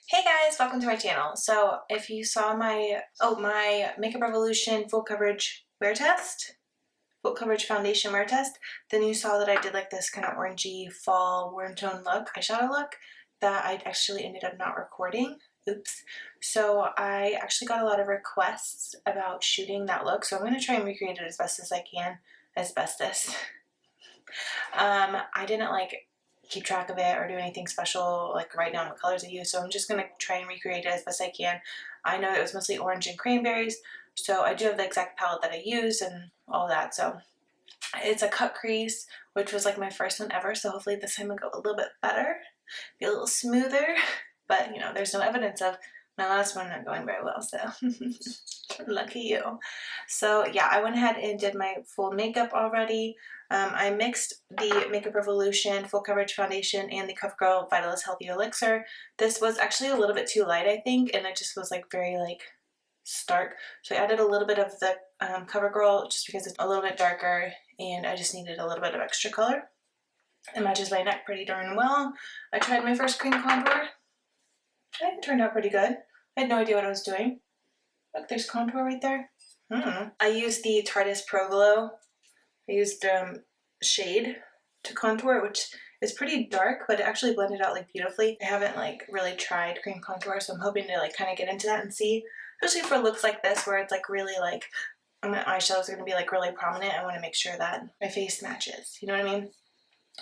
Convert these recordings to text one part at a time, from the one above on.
Hey guys, welcome to my channel. So if you saw my Makeup Revolution full coverage foundation wear test, then you saw that I did like this kind of orangey fall warm tone look, eyeshadow look, that I actually ended up not recording. Oops. So I actually got a lot of requests about shooting that look, so I'm going to try and recreate it as best as I can. Asbestos. I didn't like keep track of it or do anything special, like write down what colors I use, so I'm just going to try and recreate it as best I can. I know it was mostly orange and cranberries, so I do have the exact palette that I use and all that. So it's a cut crease, which was like my first one ever, so hopefully this time will go a little bit better, be a little smoother, but you know, there's no evidence of my last one not going very well, so lucky you. So yeah, I went ahead and did my full makeup already. I mixed the Makeup Revolution Full Coverage Foundation and the CoverGirl Vitalist Healthy Elixir. This was actually a little bit too light, I think, and it just was like very like stark. So I added a little bit of the CoverGirl just because it's a little bit darker and I just needed a little bit of extra color. It matches my neck pretty darn well. I tried my first cream contour. It turned out pretty good. I had no idea what I was doing. Look, there's contour right there. I used the Tarte's Pro Glow. I used shade to contour, which is pretty dark, but it actually blended out like beautifully. I haven't like really tried cream contour, so I'm hoping to like kind of get into that and see, especially for looks like this where it's like really like my eyeshadows are going to be like really prominent. I want to make sure that my face matches, you know what I mean?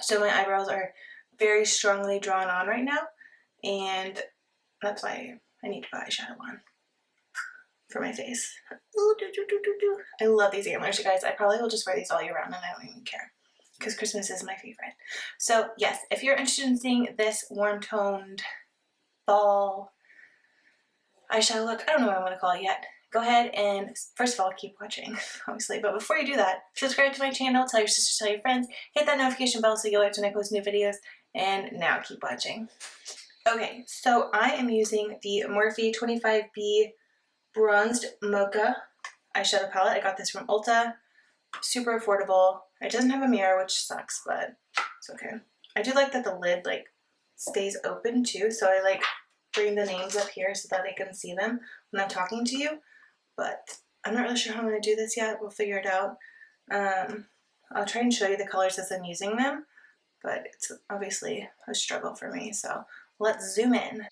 So my eyebrows are very strongly drawn on right now, and that's why I need to put eyeshadow on for my face. I love these antlers, you guys. I probably will just wear these all year round and I don't even care because Christmas is my favorite. So yes, if you're interested in seeing this warm toned fall eyeshadow look, I don't know what I'm going to call it yet, go ahead and first of all keep watching, obviously, but before you do that, subscribe to my channel, tell your sisters, tell your friends, hit that notification bell so you'll alert when I post new videos, and now keep watching. Okay, so I am using the Morphe 25B Bronzed Mocha eyeshadow palette. I got this from Ulta. Super affordable. It doesn't have a mirror, which sucks, but it's okay. I do like that the lid like stays open too, so I like bring the names up here so that I can see them when I'm talking to you, but I'm not really sure how I'm going to do this yet. We'll figure it out. I'll try and show you the colors as I'm using them, but it's obviously a struggle for me, so let's zoom in.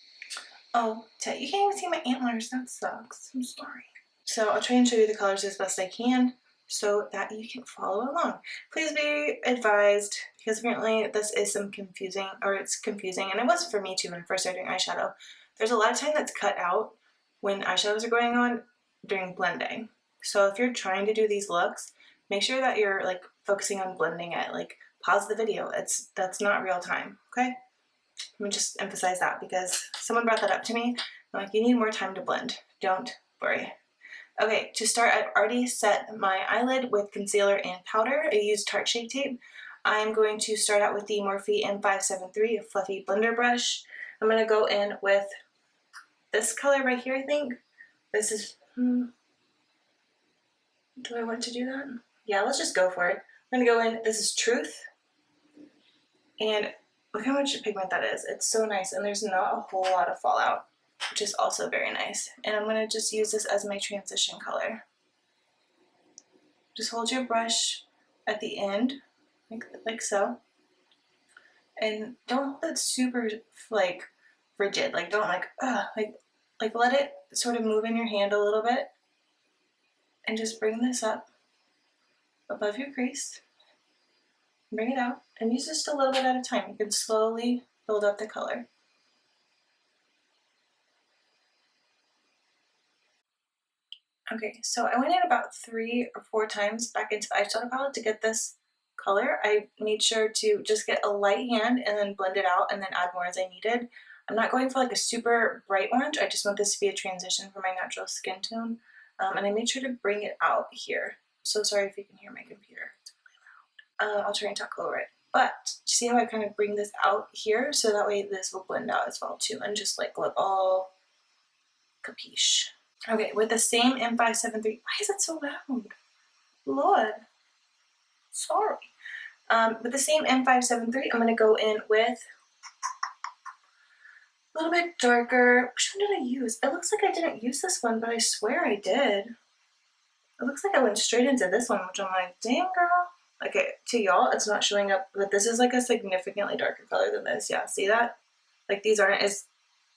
Oh, you can't even see my antlers. That sucks. I'm sorry. So I'll try and show you the colors as best I can so that you can follow along. Please be advised, because apparently this is confusing, and it was for me too when I first started doing eyeshadow. There's a lot of time that's cut out when eyeshadows are going on during blending. So if you're trying to do these looks, make sure that you're like focusing on blending it. Like pause the video. That's not real time, okay? Let me just emphasize that because someone brought that up to me. I'm like, you need more time to blend. Don't worry. Okay, to start, I've already set my eyelid with concealer and powder. I used Tarte Shape Tape. I'm going to start out with the Morphe M573 Fluffy Blender Brush. I'm going to go in with this color right here, I think. This is, do I want to do that? Yeah, let's just go for it. I'm going to go in, this is Truth. And look how much pigment that is. It's so nice, and there's not a whole lot of fallout, which is also very nice. And I'm going to just use this as my transition color. Just hold your brush at the end, like so. And don't hold it super, like, rigid. Like, don't, like let it sort of move in your hand a little bit. And just bring this up above your crease. Bring it out, and use just a little bit at a time. You can slowly build up the color. Okay, so I went in about 3 or 4 times back into the eyeshadow palette to get this color. I made sure to just get a light hand and then blend it out and then add more as I needed. I'm not going for like a super bright orange. I just want this to be a transition for my natural skin tone. And I made sure to bring it out here. So sorry if you can hear my computer. It's really loud. I'll try and talk over it. But see how I kind of bring this out here, so that way this will blend out as well too, and just like look all capiche. Okay, with the same M573, why is it so loud? Lord, sorry. With the same M573, I'm going to go in with A little bit darker. Which one did I use? It looks like I didn't use this one, but I swear I did. It looks like I went straight into this one, which I'm like, damn girl. Okay, to y'all, it's not showing up, but this is like a significantly darker color than this. Yeah, see that? Like these aren't as,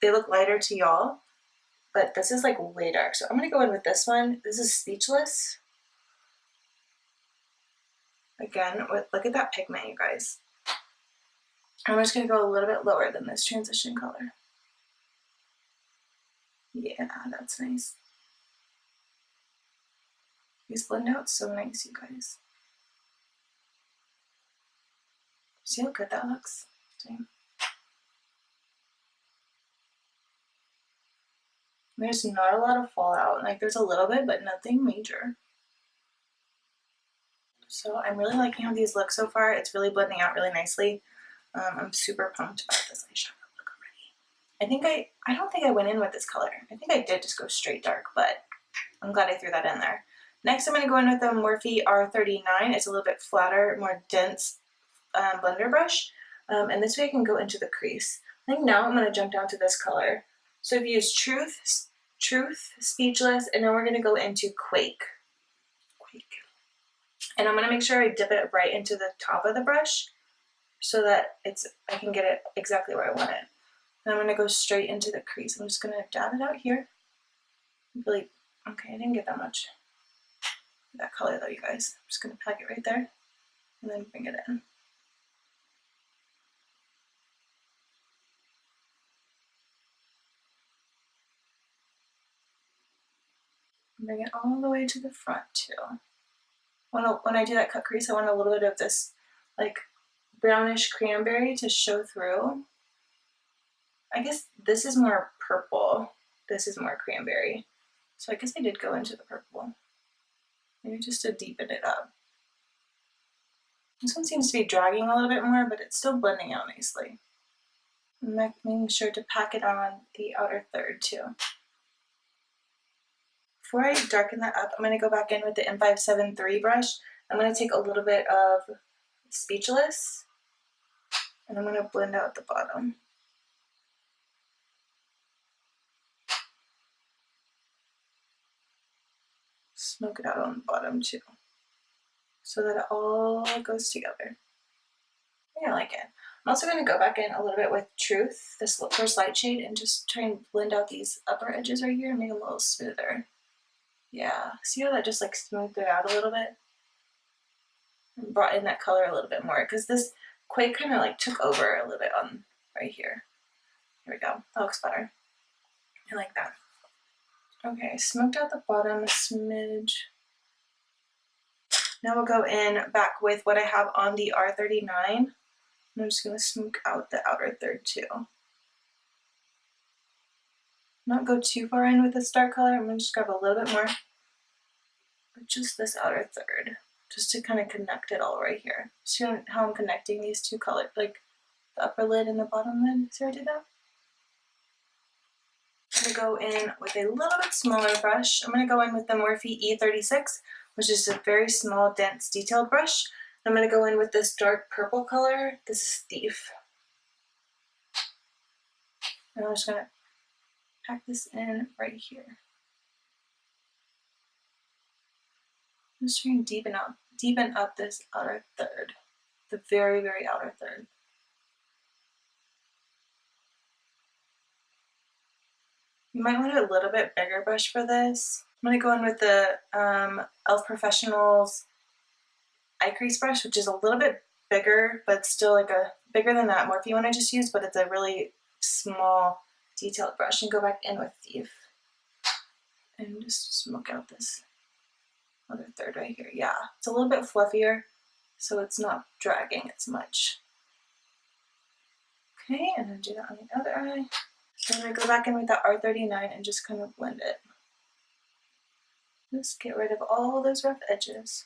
they look lighter to y'all, but this is like way dark. So I'm gonna go in with this one. This is Speechless. Again, look at that pigment, you guys. I'm just gonna go a little bit lower than this transition color. Yeah, that's nice. These blend out so nice, you guys. See how good that looks? Dang. There's not a lot of fallout. Like there's a little bit, but nothing major. So I'm really liking how these look so far. It's really blending out really nicely. I'm super pumped about this eyeshadow look already. I don't think I went in with this color. I think I did just go straight dark, but I'm glad I threw that in there. Next, I'm going to go in with the Morphe R39. It's a little bit flatter, more dense blender brush. And this way I can go into the crease. I think now I'm going to jump down to this color. So I've used Truth, Speechless, and now we're going to go into Quake. And I'm going to make sure I dip it right into the top of the brush so that I can get it exactly where I want it. And I'm going to go straight into the crease. I'm just going to dab it out here. Really, okay, I didn't get that much. That color though, you guys. I'm just going to pack it right there and then bring it in. Bring it all the way to the front too. When I do that cut crease, I want a little bit of this like brownish cranberry to show through. I guess this is more purple. This is more cranberry. So I guess I did go into the purple. Maybe just to deepen it up. This one seems to be dragging a little bit more, but it's still blending out nicely. I'm making sure to pack it on the outer third too. Before I darken that up, I'm going to go back in with the M573 brush. I'm going to take a little bit of Speechless, and I'm going to blend out the bottom. Smoke it out on the bottom too, so that it all goes together. Yeah, I like it. I'm also going to go back in a little bit with Truth, this first light shade, and just try and blend out these upper edges right here and make them a little smoother. Yeah, see how that just like smoothed it out a little bit? And brought in that color a little bit more, because this Quake kind of like took over a little bit on right here. Here we go. That looks better. I like that. Okay, smoked out the bottom a smidge. Now we'll go in back with what I have on the R39. I'm just going to smoke out the outer third too. Not go too far in with this dark color. I'm going to just grab a little bit more. But just this outer third. Just to kind of connect it all right here. See how I'm connecting these two colors, like the upper lid and the bottom lid? See how I did that? I'm going to go in with a little bit smaller brush. I'm going to go in with the Morphe E36, which is a very small, dense, detailed brush. I'm going to go in with this dark purple color. This is Thief. And I'm just going to pack this in right here. I'm just trying to deepen up this outer third, the very, very outer third. You might want a little bit bigger brush for this. I'm going to go in with the e.l.f. Professionals eye crease brush, which is a little bit bigger, but still like a bigger than that Morphe one I just used, but it's a really small, detailed brush. And go back in with Thief and just smoke out this other third right here. Yeah, it's a little bit fluffier, so it's not dragging as much. Okay, and then do that on the other eye. So I'm going to go back in with the R39 and just kind of blend it. Just get rid of all those rough edges.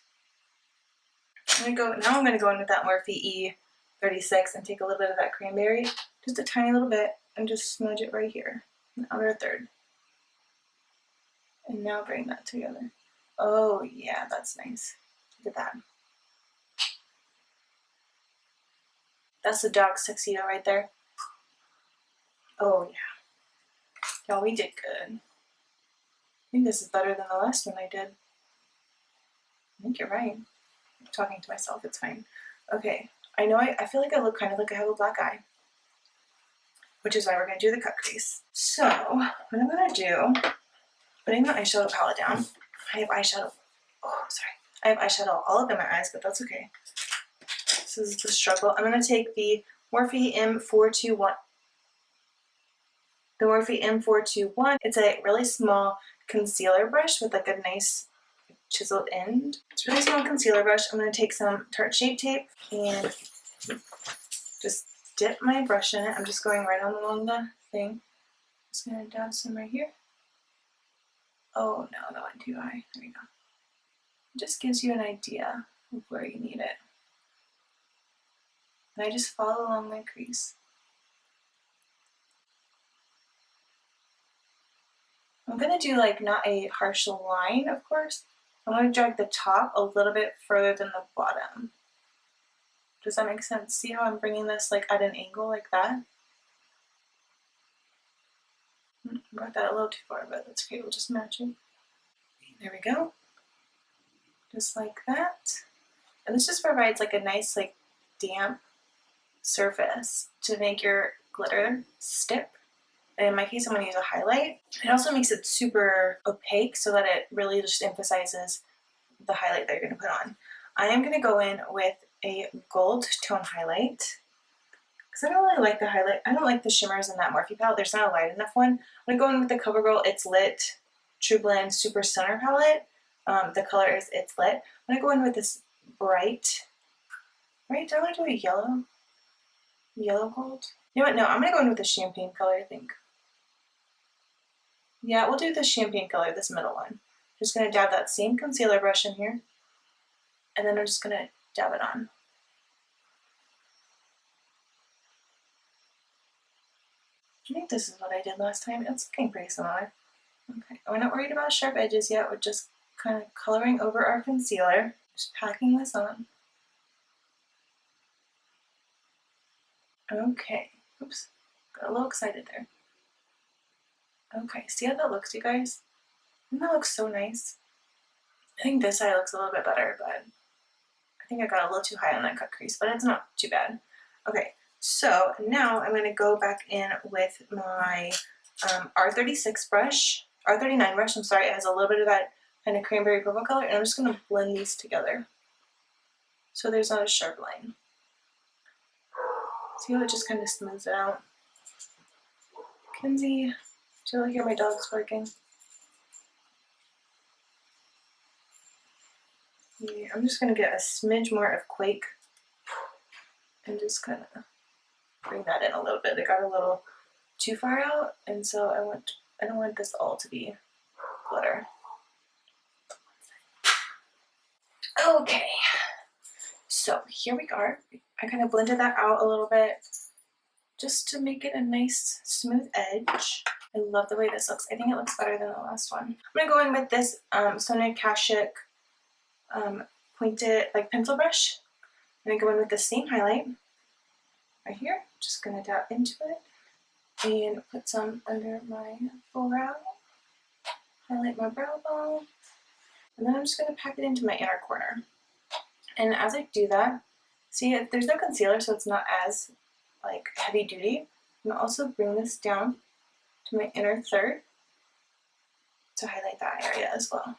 Now I'm going to go in with that Morphe E36 and take a little bit of that cranberry, just a tiny little bit, and just smudge it right here, in the outer third. And now bring that together. Oh yeah, that's nice. Look at that. That's the dog's tuxedo right there. Oh yeah. Y'all, we did good. I think this is better than the last one I did. I think you're right. I'm talking to myself, it's fine. Okay, I know I feel like I look kind of like I have a black eye, which is why we're gonna do the cut crease. So what I'm gonna do, putting my eyeshadow palette down. I have eyeshadow, oh sorry. I have eyeshadow all up in my eyes, but that's okay. This is the struggle. I'm gonna take the Morphe M421. The Morphe M421. It's a really small concealer brush with like a nice chiseled end. It's a really small concealer brush. I'm going to take some Tarte Shape Tape and just dip my brush in it. I'm just going right along the thing. Just going to dab some right here. Oh no, that went too high. There we go. It just gives you an idea of where you need it. And I just follow along my crease. I'm going to do like not a harsh line, of course. I'm going to drag the top a little bit further than the bottom. Does that make sense? See how I'm bringing this like at an angle like that? I brought that a little too far, but that's okay, we'll just match it. There we go. Just like that. And this just provides like a nice like damp surface to make your glitter stick. And in my case, I'm going to use a highlight. It also makes it super opaque so that it really just emphasizes the highlight that you're going to put on. I am going to go in with a gold tone highlight because I don't really like the highlight. I don't like the shimmers in that Morphe palette. There's not a light enough one. I'm going to go in with the CoverGirl It's Lit True Blend Super Stunner palette. The color is It's Lit. I'm going to go in with this bright, right? Do I want to do a yellow? Yellow gold? You know what? No, I'm going to go in with the champagne color, I think. Yeah, we'll do the champagne color, this middle one. Just going to dab that same concealer brush in here. And then I'm just going to dab it on. I think this is what I did last time. It's looking pretty similar. Okay, we're not worried about sharp edges yet. We're just kind of coloring over our concealer. Just packing this on. Okay, oops, got a little excited there. Okay, see how that looks, you guys? Doesn't that look so nice? I think this eye looks a little bit better, but I think I got a little too high on that cut crease, but it's not too bad. Okay, so now I'm going to go back in with my R36 brush, R39 brush, I'm sorry, it has a little bit of that kind of cranberry purple color, and I'm just going to blend these together so there's not a sharp line. See how it just kind of smooths it out? Kinsey, do you hear my dogs barking? Yeah, I'm just going to get a smidge more of Quake and just kind of bring that in a little bit. It got a little too far out, and so I don't want this all to be glitter. Okay, so here we are. I kind of blended that out a little bit just to make it a nice smooth edge. I love the way this looks. I think it looks better than the last one. I'm gonna go in with this Sonia Kashuk pointed like pencil brush. I'm gonna go in with the same highlight right here. Just gonna dab into it and put some under my brow. Highlight my brow bone. And then I'm just gonna pack it into my inner corner. And as I do that, see, there's no concealer, so it's not as like heavy duty. I'm gonna also bring this down to my inner third to highlight that area as well.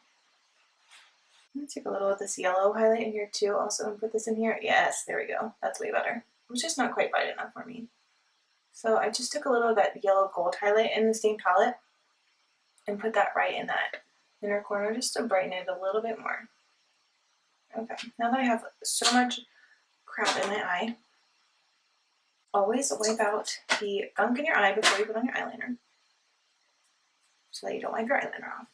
I'm gonna take a little of this yellow highlight in here too, also, and put this in here. Yes, there we go. That's way better. It was just not quite bright enough for me. So I just took a little of that yellow gold highlight in the same palette and put that right in that inner corner just to brighten it a little bit more. Okay, now that I have so much crap in my eye, always wipe out the gunk in your eye before you put on your eyeliner so that you don't wipe your eyeliner off.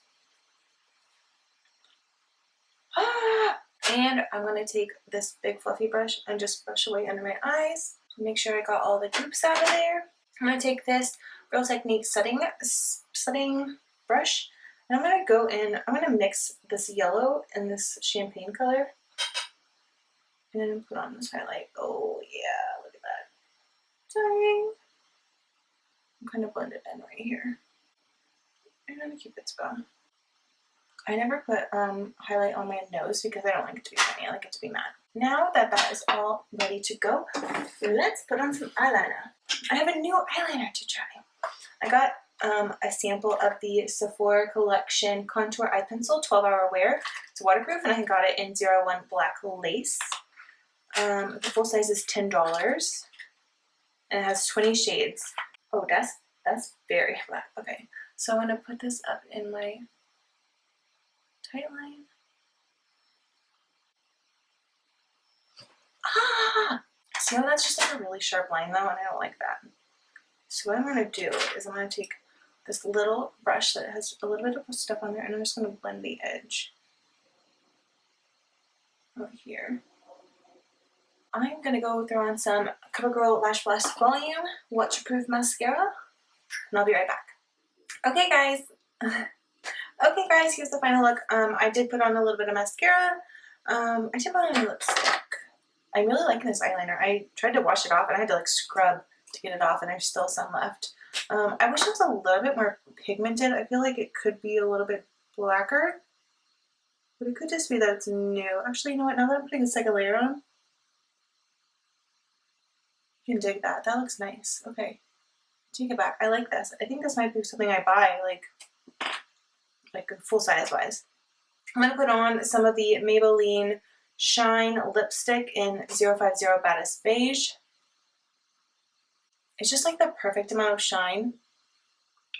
And I'm going to take this big fluffy brush and just brush away under my eyes to make sure I got all the goops out of there. I'm going to take this Real Technique setting brush, and I'm going to go in, I'm going to mix this yellow and this champagne color and then put on this highlight. Oh yeah, look at that. Sorry. I'm kind of blend it in right here. And then a Cupid's bow. I never put highlight on my nose because I don't like it to be shiny. I like it to be matte. Now that that is all ready to go, let's put on some eyeliner. I have a new eyeliner to try. I got a sample of the Sephora Collection Contour Eye Pencil 12-hour wear. It's waterproof and I got it in 01 Black Lace. The full size is $10 and it has 20 shades. Oh, that's very black. Okay, so I'm gonna put this up in my tight line. Ah! See how that's just like a really sharp line though, and I don't like that. So what I'm gonna do is I'm gonna take this little brush that has a little bit of stuff on there, and I'm just gonna blend the edge over here. I'm gonna go throw on some CoverGirl Lash Blast Volume Waterproof Mascara, and I'll be right back. Okay guys, here's the final look. I did put on a little bit of mascara. I did put on a lipstick. I'm really liking this eyeliner. I tried to wash it off and I had to like scrub to get it off, and there's still some left. I wish it was a little bit more pigmented. I feel like it could be a little bit blacker, but it could just be that it's new. Actually, you know what? Now that I'm putting a second layer on, you can dig that. That looks nice. Okay, take it back. I like this. I think this might be something I buy like full size wise. I'm gonna put on some of the Maybelline Shine lipstick in 050 Baddest Beige. It's just like the perfect amount of shine,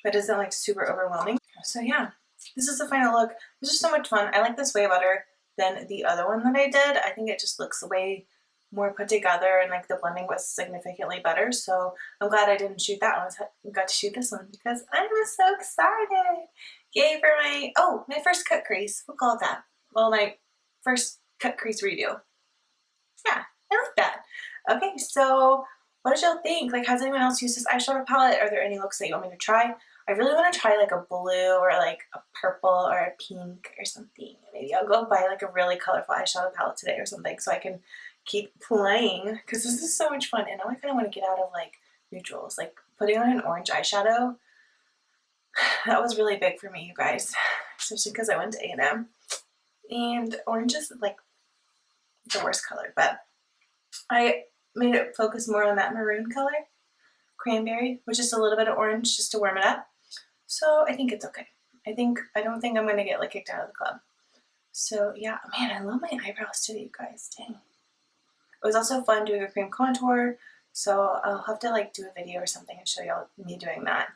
but isn't like super overwhelming. So yeah, this is the final look. This is so much fun. I like this way better than the other one that I did. I think it just looks way more put together, and like the blending was significantly better. So I'm glad I didn't shoot that one. I got to shoot this one because I was so excited. Yay for my first cut crease. We'll call it that. Well, my first cut crease redo. Yeah, I like that. Okay, so what did y'all think? Like, has anyone else used this eyeshadow palette? Are there any looks that you want me to try? I really want to try like a blue or like a purple or a pink or something. Maybe I'll go buy like a really colorful eyeshadow palette today or something so I can keep playing, because this is so much fun. And now I kind of want to get out of like neutrals. Like putting on an orange eyeshadow, that was really big for me, you guys, especially because I went to A&M. And orange is like the worst color, but I made it focus more on that maroon color, cranberry, with just a little bit of orange just to warm it up. So I think it's okay. I don't think I'm going to get like kicked out of the club. So yeah, man, I love my eyebrows too, you guys. Dang. It was also fun doing a cream contour, so I'll have to like do a video or something and show y'all me doing that.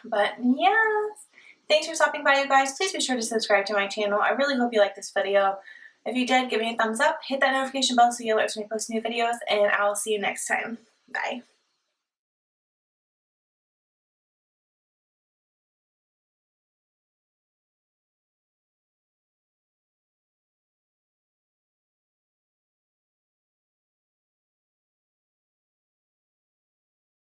But yes, thanks for stopping by, you guys. Please be sure to subscribe to my channel. I really hope you liked this video. If you did, give me a thumbs up, hit that notification bell so you'll alert when I post new videos, and I'll see you next time. Bye.